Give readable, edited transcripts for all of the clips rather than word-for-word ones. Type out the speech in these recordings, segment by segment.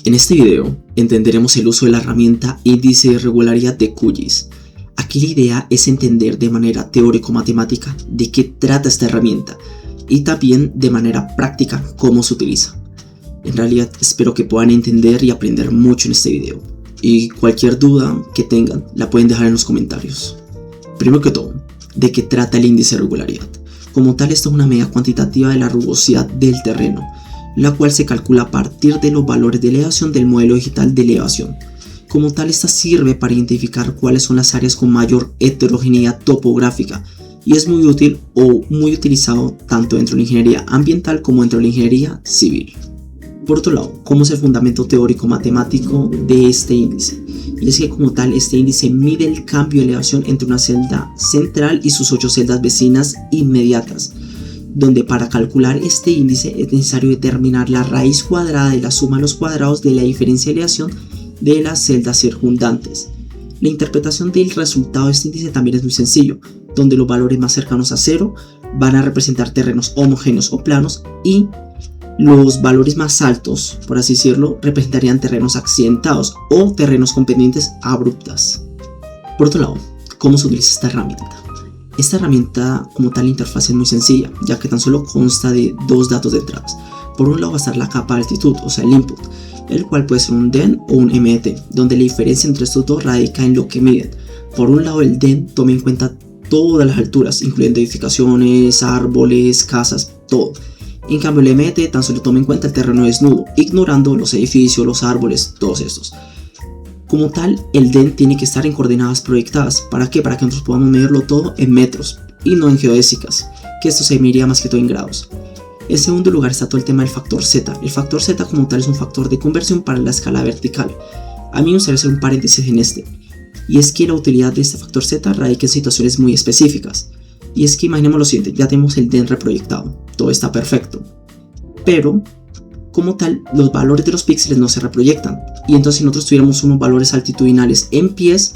En este video entenderemos el uso de la herramienta índice de irregularidad de QGIS. Aquí la idea es entender de manera teórico-matemática de qué trata esta herramienta y también de manera práctica cómo se utiliza. En realidad espero que puedan entender y aprender mucho en este video, y cualquier duda que tengan la pueden dejar en los comentarios. Primero que todo, ¿de qué trata el índice de irregularidad? Como tal, esto es una medida cuantitativa de la rugosidad del terreno, la cual se calcula a partir de los valores de elevación del modelo digital de elevación. Como tal, esta sirve para identificar cuáles son las áreas con mayor heterogeneidad topográfica y es muy útil o muy utilizado tanto dentro de la ingeniería ambiental como dentro de la ingeniería civil. Por otro lado, ¿cómo es el fundamento teórico matemático de este índice? Y es que como tal, este índice mide el cambio de elevación entre una celda central y sus 8 celdas vecinas inmediatas, donde para calcular este índice es necesario determinar la raíz cuadrada de la suma de los cuadrados de la diferencia de elevación de las celdas circundantes. La interpretación del resultado de este índice también es muy sencillo, donde los valores más cercanos a cero van a representar terrenos homogéneos o planos y los valores más altos, por así decirlo, representarían terrenos accidentados o terrenos con pendientes abruptas. Por otro lado, ¿cómo se utiliza esta herramienta? Esta herramienta como tal, la interfaz es muy sencilla, ya que tan solo consta de dos datos de entradas. Por un lado va a estar la capa de altitud, o sea el input, el cual puede ser un DEN o un MET, donde la diferencia entre estos dos radica en lo que miden. Por un lado, el DEN toma en cuenta todas las alturas, incluyendo edificaciones, árboles, casas, todo. En cambio, el MET tan solo toma en cuenta el terreno desnudo, ignorando los edificios, los árboles, todos estos. Como tal, el DEN tiene que estar en coordenadas proyectadas. ¿Para qué? Para que nosotros podamos medirlo todo en metros y no en geodésicas, que esto se mediría más que todo en grados. En segundo lugar está todo el tema del factor Z. El factor Z como tal es un factor de conversión para la escala vertical. A mí me gustaría hacer un paréntesis en este, y es que la utilidad de este factor Z radica en situaciones muy específicas. Y es que imaginemos lo siguiente, ya tenemos el DEN reproyectado, todo está perfecto, pero como tal los valores de los píxeles no se reproyectan, y entonces si nosotros tuviéramos unos valores altitudinales en pies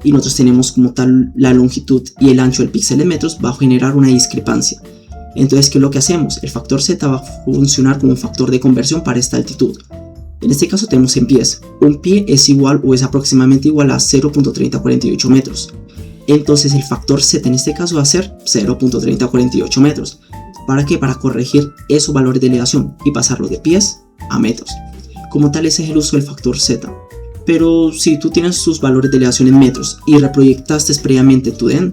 y nosotros tenemos como tal la longitud y el ancho del píxel en metros, va a generar una discrepancia. Entonces, ¿qué es lo que hacemos? El factor Z va a funcionar como un factor de conversión para esta altitud. En este caso tenemos en pies, un pie es igual o es aproximadamente igual a 0.3048 metros. Entonces el factor Z en este caso va a ser 0.3048 metros. ¿Para qué? Para corregir esos valores de elevación y pasarlo de pies a metros. Como tal, ese es el uso del factor Z. Pero si tú tienes tus valores de elevación en metros y reproyectaste previamente tu DEN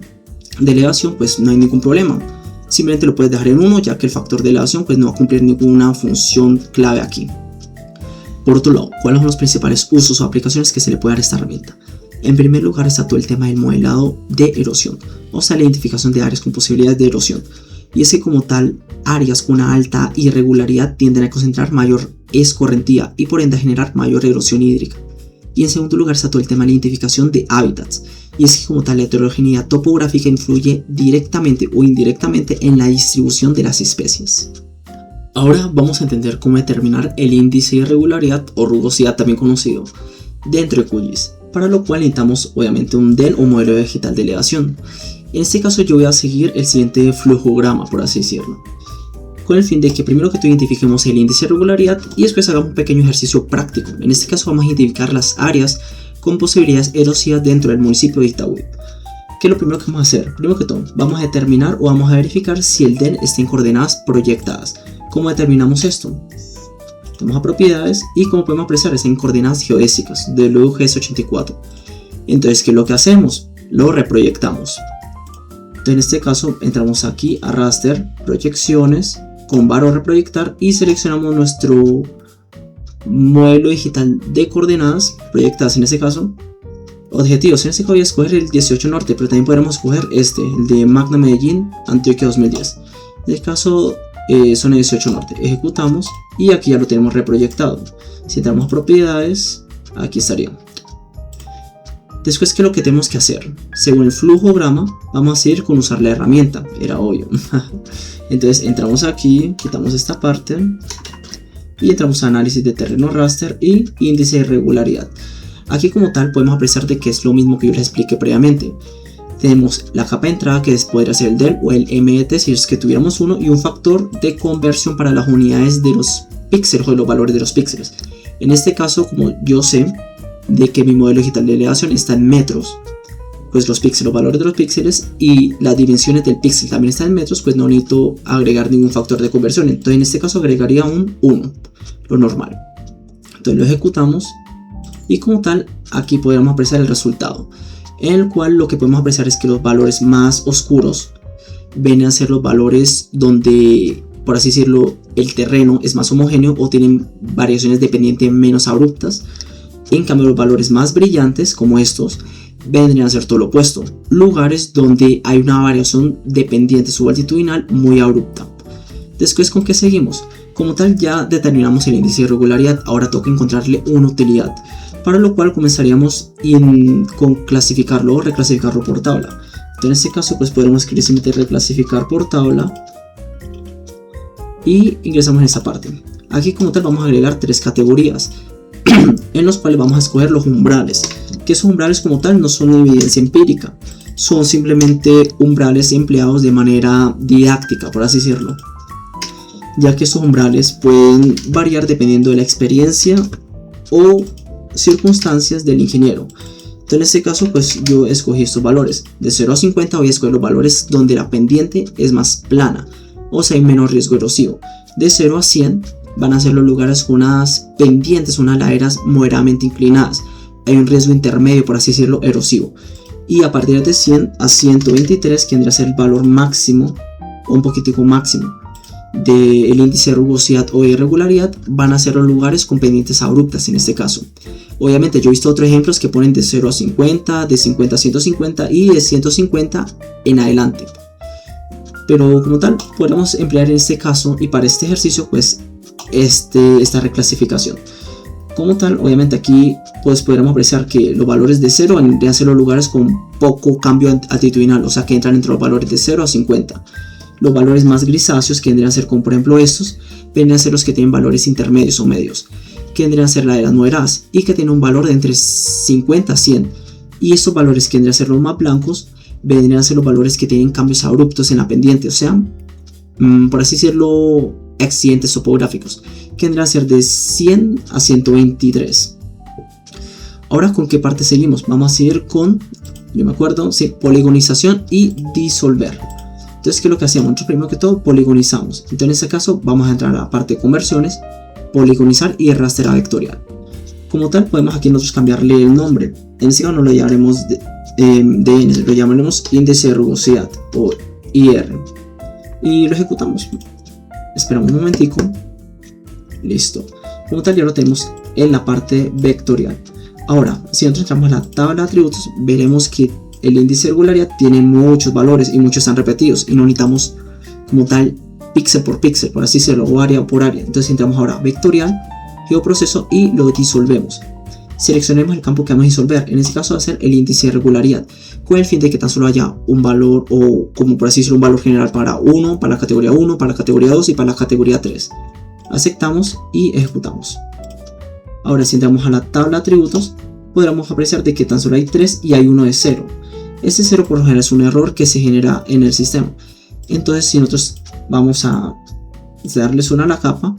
de elevación, pues no hay ningún problema. Simplemente lo puedes dejar en 1, ya que el factor de elevación pues no va a cumplir ninguna función clave aquí. Por otro lado, ¿cuáles son los principales usos o aplicaciones que se le puede dar a esta herramienta? En primer lugar está todo el tema del modelado de erosión, o sea la identificación de áreas con posibilidades de erosión. Y es que como tal, áreas con una alta irregularidad tienden a concentrar mayor escorrentía y por ende a generar mayor erosión hídrica. Y en segundo lugar está todo el tema de la identificación de hábitats. Y es que como tal la heterogeneidad topográfica influye directamente o indirectamente en la distribución de las especies. Ahora vamos a entender cómo determinar el índice de irregularidad o rugosidad también conocido dentro de QGIS. Para lo cual necesitamos obviamente un DEN o modelo digital de elevación. En este caso yo voy a seguir el siguiente flujograma, por así decirlo, con el fin de que primero que todo identifiquemos el índice de irregularidad y después hagamos un pequeño ejercicio práctico. En este caso vamos a identificar las áreas con posibilidades erosivas dentro del municipio de Itagüí. ¿Qué es lo primero que vamos a hacer? Primero que todo vamos a determinar o vamos a verificar si el DEN está en coordenadas proyectadas. ¿Cómo determinamos esto? Vamos a propiedades y como podemos apreciar es en coordenadas geodésicas de UGS84. Entonces, ¿qué es lo que hacemos? Lo reproyectamos. Entonces, en este caso entramos aquí a raster, proyecciones, con barra reproyectar y seleccionamos nuestro modelo digital de coordenadas proyectadas. En este caso, objetivos. En este caso voy a escoger el 18 norte, pero también podremos escoger el de Magna Medellín, Antioquia 2010. En este caso zona 18 norte, ejecutamos y aquí ya lo tenemos reproyectado. Si entramos a propiedades, aquí estaría. Después, ¿qué es lo que tenemos que hacer? Según el flujograma, vamos a seguir con usar la herramienta, era obvio. Entonces entramos aquí, quitamos esta parte y entramos a análisis de terreno raster y índice de irregularidad. Aquí como tal podemos apreciar de que es lo mismo que yo les expliqué previamente. Tenemos la capa de entrada que podría ser el DEN o el MET si es que tuviéramos uno y un factor de conversión para las unidades de los píxeles o los valores de los píxeles. En este caso, como yo sé de que mi modelo digital de elevación está en metros, pues los píxeles, los valores de los píxeles y las dimensiones del píxel también están en metros, pues no necesito agregar ningún factor de conversión. Entonces en este caso agregaría un 1, lo normal. Entonces lo ejecutamos y como tal aquí podríamos apreciar el resultado, en el cual lo que podemos apreciar es que los valores más oscuros vienen a ser los valores donde, por así decirlo, el terreno es más homogéneo o tienen variaciones dependientes menos abruptas. En cambio los valores más brillantes, como estos, vendrían a ser todo lo opuesto, lugares donde hay una variación dependiente subaltitudinal muy abrupta. Después, ¿con qué seguimos? Como tal ya determinamos el índice de irregularidad, ahora toca encontrarle una utilidad, para lo cual comenzaríamos con clasificarlo o reclasificarlo por tabla. Entonces, en este caso pues podremos escribir simplemente reclasificar por tabla y ingresamos en esta parte. Aquí como tal vamos a agregar 3 categorías en los cuales vamos a escoger los umbrales, que esos umbrales como tal no son evidencia empírica, son simplemente umbrales empleados de manera didáctica, por así decirlo, ya que estos umbrales pueden variar dependiendo de la experiencia o circunstancias del ingeniero. Entonces en este caso pues yo escogí estos valores. De 0 a 50 voy a escoger los valores donde la pendiente es más plana, o sea hay menos riesgo erosivo. De 0 a 100 van a ser los lugares con unas pendientes, unas laderas moderadamente inclinadas, hay un riesgo intermedio, por así decirlo, erosivo. Y a partir de 100 a 123, que vendrá a ser el valor máximo o un poquitico máximo del índice de rugosidad o irregularidad, van a ser los lugares con pendientes abruptas en este caso. Obviamente yo he visto otros ejemplos que ponen de 0 a 50, de 50 a 150 y de 150 en adelante, pero como tal podemos emplear en este caso y para este ejercicio pues esta reclasificación. Como tal, obviamente aquí pues podremos apreciar que los valores de 0 vendrían a ser los lugares con poco cambio altitudinal, o sea que entran entre los valores de 0 a 50. Los valores más grisáceos, que vendrían a ser como por ejemplo estos, vendrían a ser los que tienen valores intermedios o medios, que vendrían a ser laderas moderadas y que tienen un valor de entre 50 a 100. Y estos valores que vendrían a ser los más blancos vendrían a ser los valores que tienen cambios abruptos en la pendiente, o sea, por así decirlo, accidentes topográficos, que vendrán a ser de 100 a 123. Ahora, ¿con qué parte seguimos? Vamos a seguir con, yo me acuerdo, sí, poligonización y disolver. Entonces, ¿qué es lo que hacemos? Nosotros primero que todo poligonizamos. Entonces, en este caso, vamos a entrar a la parte de conversiones, poligonizar y rastreo vectorial. Como tal, podemos aquí nosotros cambiarle el nombre. En este caso no lo llamaremos DN, lo llamaremos índice de rugosidad o IR. Y lo ejecutamos. Esperamos un momentico. Listo. Como tal ya lo tenemos en la parte vectorial. Ahora, si nosotros entramos a la tabla de atributos, veremos que el índice de regularidad tiene muchos valores y muchos están repetidos y no necesitamos como tal píxel por píxel, por así decirlo, o área por área. Entonces entramos ahora a vectorial, geoproceso y lo disolvemos. Seleccionemos el campo que vamos a disolver. En este caso va a ser el índice de regularidad, con el fin de que tan solo haya un valor, o como por así decirlo, un valor general para 1, para la categoría 1, para la categoría 2 y para la categoría 3. Aceptamos y ejecutamos. Ahora, si entramos a la tabla de atributos, podremos apreciar de que tan solo hay 3 y hay uno de 0. Ese 0 por lo general es un error que se genera en el sistema. Entonces, si nosotros vamos a darles una a la capa,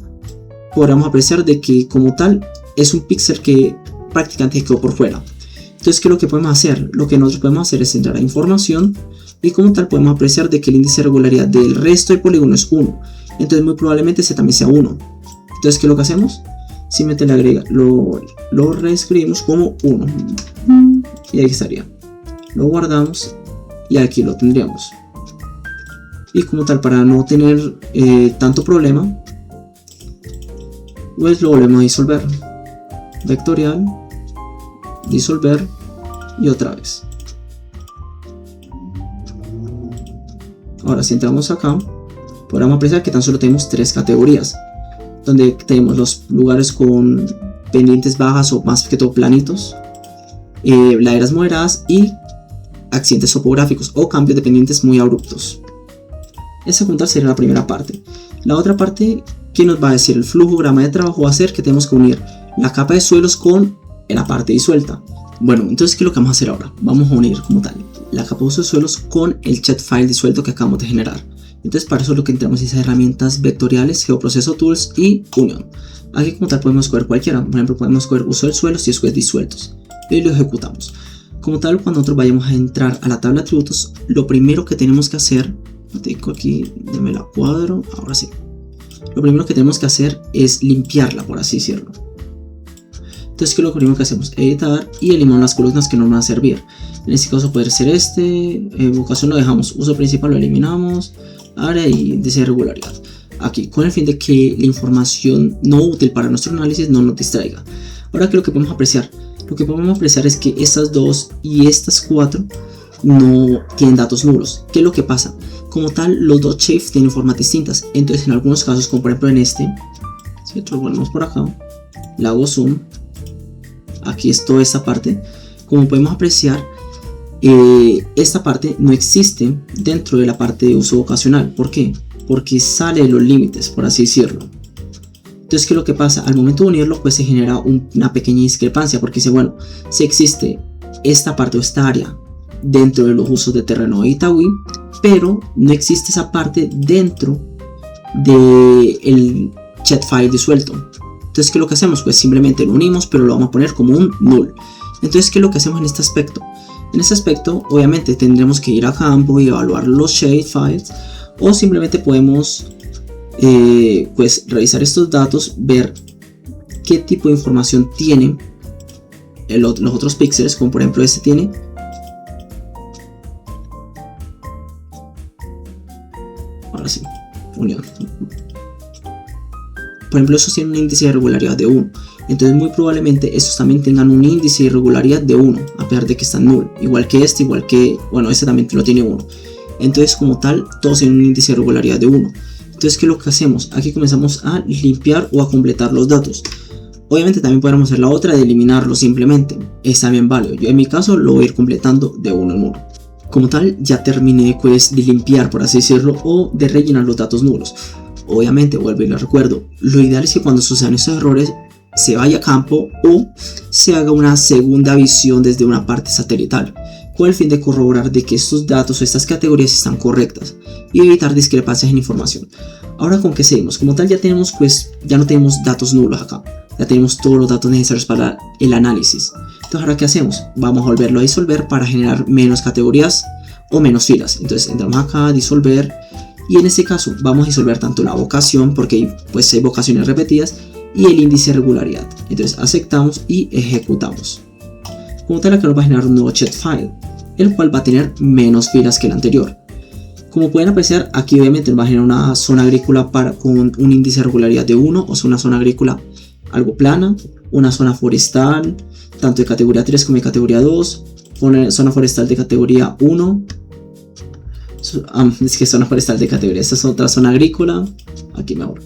podremos apreciar de que como tal es un píxel que prácticamente quedó por fuera. Entonces, ¿qué es lo que podemos hacer? Lo que nosotros podemos hacer es entrar a información y como tal podemos apreciar de que el índice de regularidad del resto del polígono es 1. Entonces muy probablemente ese también sea 1. Entonces, ¿qué es lo que hacemos? Simplemente le agrega, lo reescribimos como 1 y ahí estaría. Lo guardamos y aquí lo tendríamos. Y como tal, para no tener tanto problema, pues lo volvemos a disolver. Vectorial, disolver y otra vez. Ahora, si entramos acá, podremos apreciar que tan solo tenemos 3 categorías, donde tenemos los lugares con pendientes bajas o más que todo planitos, laderas moderadas y accidentes topográficos o cambios de pendientes muy abruptos. Esa junta sería la primera parte. La otra parte que nos va a decir el flujograma de trabajo va a ser que tenemos que unir la capa de suelos con la parte disuelta. Bueno, entonces ¿qué es lo que vamos a hacer ahora? Vamos a unir como tal la capa de suelos con el chat file disuelto que acabamos de generar. Entonces para eso lo que entramos es a herramientas vectoriales, geoproceso tools y unión. Aquí como tal podemos escoger cualquiera, por ejemplo podemos escoger uso del suelo si escoges disueltos y lo ejecutamos. Como tal, cuando nosotros vayamos a entrar a la tabla de atributos, lo primero que tenemos que hacer, tengo aquí, déme la cuadro, ahora sí. Lo primero que tenemos que hacer es limpiarla, por así decirlo. Entonces, ¿qué es lo primero que hacemos? Editar y eliminar las columnas que no nos van a servir. En este caso puede ser vocación lo dejamos, uso principal lo eliminamos, área y índice de regularidad. Aquí, con el fin de que la información no útil para nuestro análisis no nos distraiga. Ahora, ¿qué es lo que podemos apreciar? Lo que podemos apreciar es que estas dos y estas cuatro no tienen datos nulos. ¿Qué es lo que pasa? Como tal, los dos shapes tienen formas distintas. Entonces, en algunos casos, como por ejemplo en este, si lo ponemos por acá, le hago zoom, aquí es toda esta parte. Como podemos apreciar, esta parte no existe dentro de la parte de uso vocacional. ¿Por qué? Porque sale de los límites, por así decirlo. Entonces, ¿qué es lo que pasa? Al momento de unirlo, pues se genera una pequeña discrepancia, porque dice, bueno, si existe esta parte o esta área dentro de los usos de terreno de Itaúí, pero no existe esa parte dentro del chat file disuelto. Entonces, ¿qué es lo que hacemos? Pues simplemente lo unimos, pero lo vamos a poner como un null. Entonces, ¿qué es lo que hacemos en este aspecto? En este aspecto, obviamente, tendremos que ir a campo y evaluar los shapefills, o simplemente podemos pues revisar estos datos, ver qué tipo de información tienen los otros píxeles, como por ejemplo este tiene. Ahora sí, unión. Por ejemplo, estos tienen un índice de regularidad de 1. Entonces muy probablemente estos también tengan un índice de regularidad de 1, a pesar de que están null. Igual que este, bueno, este también lo tiene 1. Entonces como tal, todos tienen un índice de regularidad de 1. Entonces, ¿qué es lo que hacemos? Aquí comenzamos a limpiar o a completar los datos. Obviamente también podríamos hacer la otra de eliminarlo simplemente. Es también válido. Yo en mi caso lo voy a ir completando de uno en uno. Como tal, ya terminé pues de limpiar, por así decirlo, o de rellenar los datos nulos. Obviamente, vuelvo y les recuerdo, lo ideal es que cuando sucedan estos errores se vaya a campo o se haga una segunda visión desde una parte satelital, con el fin de corroborar de que estos datos o estas categorías están correctas y evitar discrepancias en información. Ahora, ¿con qué seguimos? Como tal, ya no tenemos datos nulos acá, ya tenemos todos los datos necesarios para el análisis. Entonces, ¿ahora qué hacemos? Vamos a volverlo a disolver para generar menos categorías o menos filas. Entonces, entramos acá a disolver y en este caso vamos a disolver tanto la vocación, porque pues hay vocaciones repetidas, y el índice de regularidad. Entonces, aceptamos y ejecutamos. Como tal, acá nos va a generar un nuevo chat file, el cual va a tener menos filas que el anterior. Como pueden apreciar, aquí obviamente nos va a generar una zona agrícola con un índice de regularidad de 1, o sea, una zona agrícola algo plana, una zona forestal, tanto de categoría 3 como de categoría 2, una zona forestal de categoría 1, es que zona forestal de categoría, esta es otra zona agrícola, aquí mejor.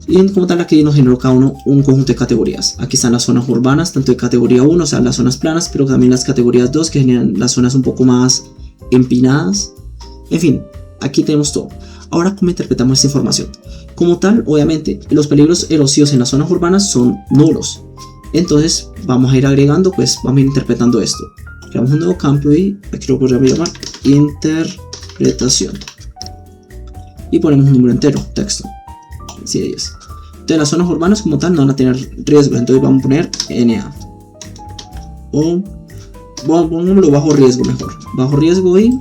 Y como tal, aquí nos generó cada uno un conjunto de categorías. Aquí están las zonas urbanas, tanto de categoría 1, o sea, las zonas planas, pero también las categorías 2, que generan las zonas un poco más empinadas. En fin, aquí tenemos todo. Ahora, ¿cómo interpretamos esta información? Como tal, obviamente, los peligros erosivos en las zonas urbanas son nulos. Entonces, vamos a ir agregando, pues, vamos a ir interpretando esto. Creamos un nuevo campo y aquí lo podríamos llamar interpretación. Y ponemos un número entero, texto. Así de 10. Entonces las zonas urbanas como tal no van a tener riesgos, entonces vamos a poner NA. O pongámoslo bajo riesgo mejor. Bajo riesgo y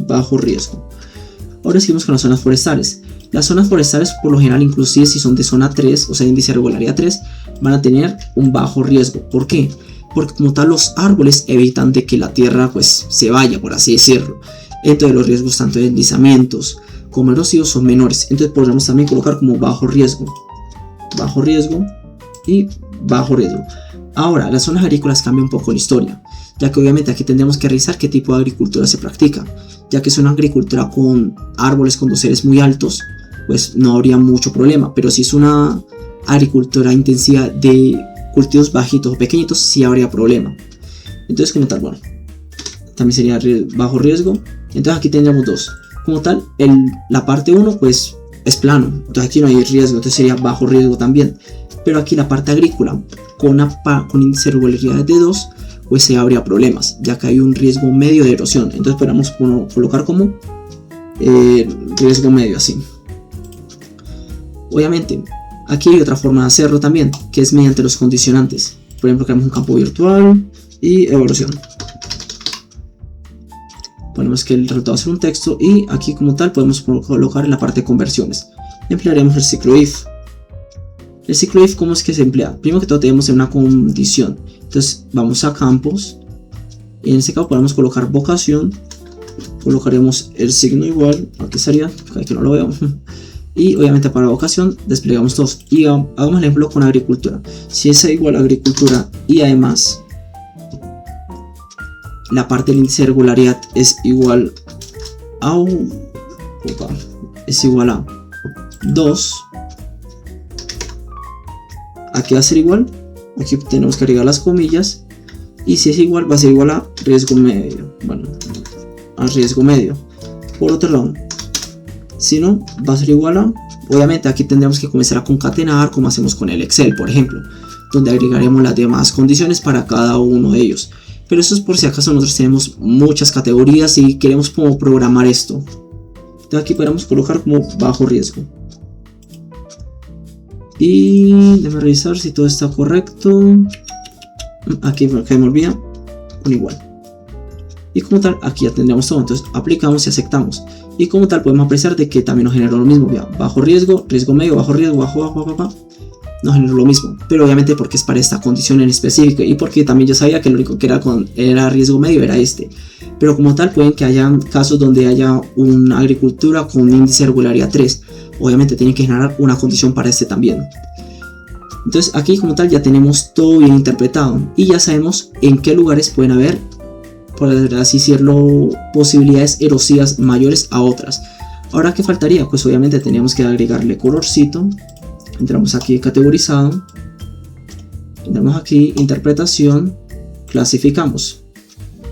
bajo riesgo. Ahora seguimos con las zonas forestales. Las zonas forestales por lo general, inclusive si son de zona 3, o sea índice de regularidad 3, van a tener un bajo riesgo. ¿Por qué? Porque como tal los árboles evitan de que la tierra pues se vaya, por así decirlo. Entonces los riesgos tanto de deslizamientos como erosivos son menores. Entonces podríamos también colocar como bajo riesgo y bajo riesgo. Ahora, las zonas agrícolas cambian un poco la historia, ya que obviamente aquí tendremos que revisar qué tipo de agricultura se practica, ya que es una agricultura con árboles con doseles muy altos, pues no habría mucho problema, pero si es una agricultura intensiva de cultivos bajitos o pequeñitos, sí habría problema. Entonces como tal, bueno, también sería bajo riesgo. Entonces aquí tendríamos dos. Como tal, la parte 1 pues es plano, entonces aquí no hay riesgo, entonces sería bajo riesgo también. Pero aquí la parte agrícola con índice de regularidad de 2, pues se habría problemas, ya que hay un riesgo medio de erosión. Entonces podemos colocar como riesgo medio, así. Obviamente, aquí hay otra forma de hacerlo también, que es mediante los condicionantes. Por ejemplo, creamos un campo virtual y evaluación. Ponemos que el resultado va a ser un texto y aquí como tal podemos colocar en la parte de conversiones. Emplearemos el ciclo if. El ciclo if, ¿cómo es que se emplea? Primero que todo tenemos una condición. Entonces vamos a campos y en este caso podemos colocar vocación. Colocaremos el signo igual, aquí estaría, que no lo veo. Y obviamente para vocación desplegamos todos. Y hagamos el ejemplo con agricultura. Si es igual a agricultura y además la parte del índice de regularidad es igual a 2, aquí va a ser igual, aquí tenemos que agregar las comillas, y si es igual va a ser igual a riesgo medio, bueno, a riesgo medio. Por otro lado, si no, va a ser igual a, obviamente aquí tendremos que comenzar a concatenar como hacemos con el Excel, por ejemplo, donde agregaremos las demás condiciones para cada uno de ellos. Pero eso es por si acaso nosotros tenemos muchas categorías y queremos como programar esto. Entonces aquí podemos colocar como bajo riesgo. Y déjame revisar si todo está correcto. Aquí me olvida, con igual. Y como tal, aquí ya tendríamos todo. Entonces aplicamos y aceptamos. Y como tal podemos apreciar de que también nos generó lo mismo. Ya, bajo riesgo, riesgo medio, bajo riesgo, bajo. Nos generó lo mismo, pero obviamente porque es para esta condición en específico y porque también yo sabía que lo único que era riesgo medio era este. Pero como tal pueden que haya casos donde haya una agricultura con un índice de regularidad 3. Obviamente tienen que generar una condición para este también. Entonces aquí como tal ya tenemos todo bien interpretado y ya sabemos en qué lugares pueden haber, por así decirlo, posibilidades erosivas mayores a otras. Ahora, ¿qué faltaría? Pues obviamente teníamos que agregarle colorcito. Entramos aquí categorizado, entramos aquí interpretación, clasificamos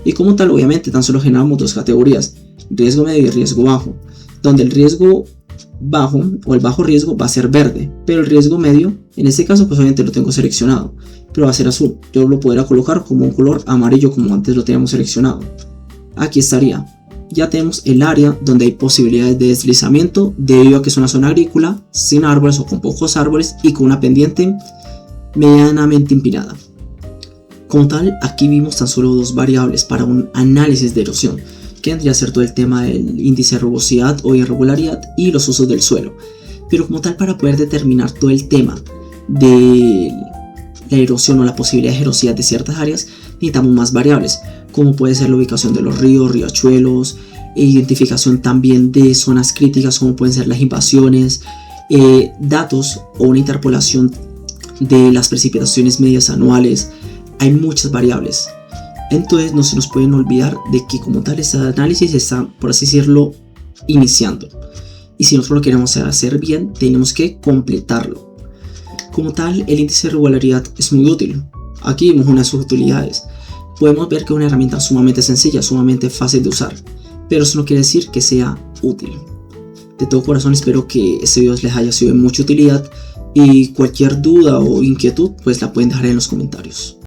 y como tal obviamente tan solo generamos dos categorías, riesgo medio y riesgo bajo, donde el riesgo bajo o el bajo riesgo va a ser verde, pero el riesgo medio en este caso pues obviamente lo tengo seleccionado, pero va a ser azul. Yo lo podría colocar como un color amarillo como antes lo teníamos seleccionado. Aquí estaría. Ya tenemos el área donde hay posibilidades de deslizamiento debido a que es una zona agrícola, sin árboles o con pocos árboles y con una pendiente medianamente empinada. Como tal, aquí vimos tan solo dos variables para un análisis de erosión, que vendría a ser todo el tema del índice de rugosidad o irregularidad y los usos del suelo. Pero como tal, para poder determinar todo el tema de la erosión o la posibilidad de erosividad de ciertas áreas, necesitamos más variables, como puede ser la ubicación de los ríos, riachuelos, identificación también de zonas críticas como pueden ser las invasiones, datos o una interpolación de las precipitaciones medias anuales. Hay muchas variables, entonces no se nos pueden olvidar de que como tal este análisis está, por así decirlo, iniciando, y si nosotros lo queremos hacer bien tenemos que completarlo. Como tal, el índice de regularidad es muy útil. Aquí vemos unas de sus utilidades. Podemos ver que es una herramienta sumamente sencilla, sumamente fácil de usar, pero eso no quiere decir que sea útil. De todo corazón espero que este video les haya sido de mucha utilidad y cualquier duda o inquietud pues la pueden dejar en los comentarios.